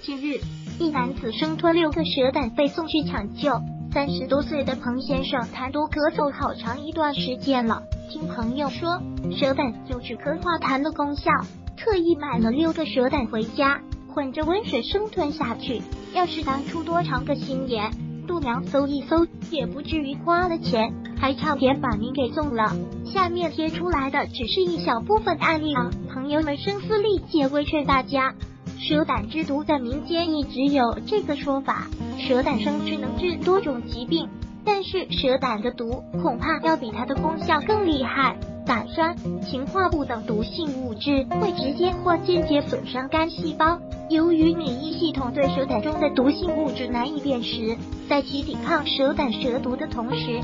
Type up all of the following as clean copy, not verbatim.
近日，一男子生吞6个蛇胆被送去抢救。30多岁的彭先生痰多咳嗽好长一段时间了，听朋友说蛇胆有止咳化痰的功效，特意买了6个蛇胆回家，混着温水生吞下去。要是当初多长个心眼，度量搜一搜，也不至于花了钱还差点把您给送了。下面贴出来的只是一小部分案例啊，朋友们声嘶力竭规劝大家。蛇胆之毒在民间一直有这个说法，蛇胆生吃能治多种疾病，但是蛇胆的毒恐怕要比它的功效更厉害。胆酸、氰化物等毒性物质会直接或间接损伤肝细胞，由于免疫系统对蛇胆中的毒性物质难以辨识，在其抵抗蛇胆蛇毒的同时，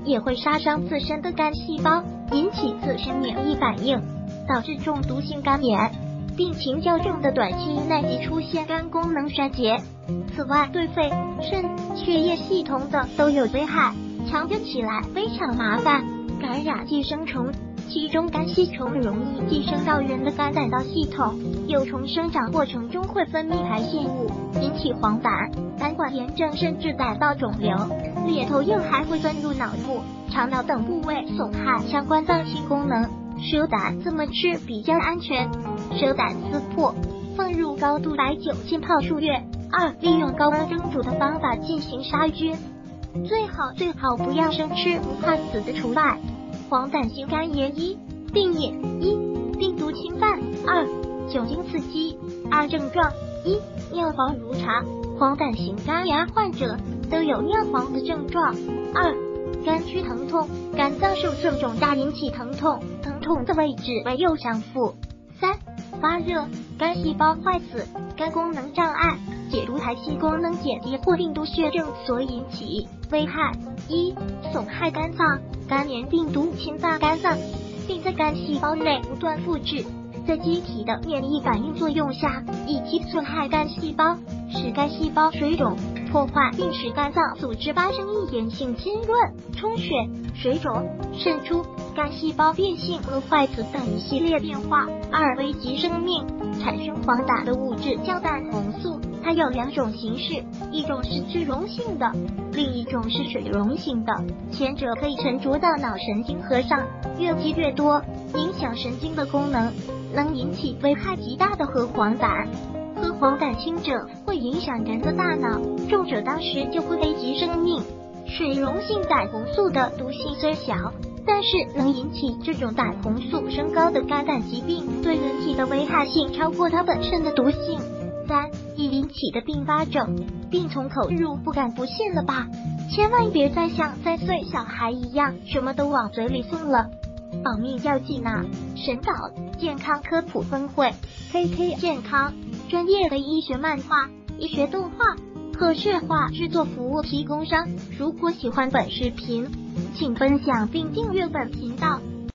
也会杀伤自身的肝细胞，引起自身免疫反应，导致中毒性肝炎。病情较重的短期内即出现肝功能衰竭。此外，对肺、肾、血液系统等都有危害，抢救起来非常麻烦。感染寄生虫，其中肝吸虫容易寄生到人的肝胆道系统，幼虫生长过程中会分泌排泄物，引起黄疸、胆管炎症，甚至胆道肿瘤。裂头硬还会钻入脑部、肠脑等部位，损害相关脏器功能。蛇胆怎么吃比较安全？蛇胆撕破，放入高度白酒浸泡数月。2. 利用高温蒸煮的方法进行杀菌，最好不要生吃，不怕死的除外。黄疸性肝炎1病因1病毒侵犯2酒精刺激2症状1尿黄如茶，黄疸型肝炎患者都有尿黄的症状2肝区疼痛，肝脏受损肿大引起疼痛，疼痛的位置为右上腹3发热，肝细胞坏死，肝功能障碍，解毒排气功能减低或病毒血症所引起。危害1损害肝脏，肝炎病毒侵犯肝脏，并在肝细胞内不断复制，在机体的免疫反应作用下，以及损害肝细胞，使肝细胞水肿、破坏，并使肝脏组织发生易炎性浸润、充血、水肿、渗出、肝细胞变性和坏死等一系列变化。2危及生命，产生黄疸的物质叫胆红素，它有2种形式，一种是脂溶性的，另一种是水溶性的，前者可以沉着到脑神经核上，越积越多，影响神经的功能，能引起危害极大的核黄疸。喝黄疸轻者会影响人的大脑，重者当时就会危及生命。水溶性胆红素的毒性虽小，但是能引起这种胆红素升高的肝胆疾病，对人体的危害性超过它本身的毒性。3易引起的并发症，病从口入，不敢不信了吧？千万别再像3岁小孩一样，什么都往嘴里送了，保命要紧啊！神岛健康科普分会 KK 健康专业的医学漫画、医学动画、可视化制作服务提供商。如果喜欢本视频，请分享并订阅本频道。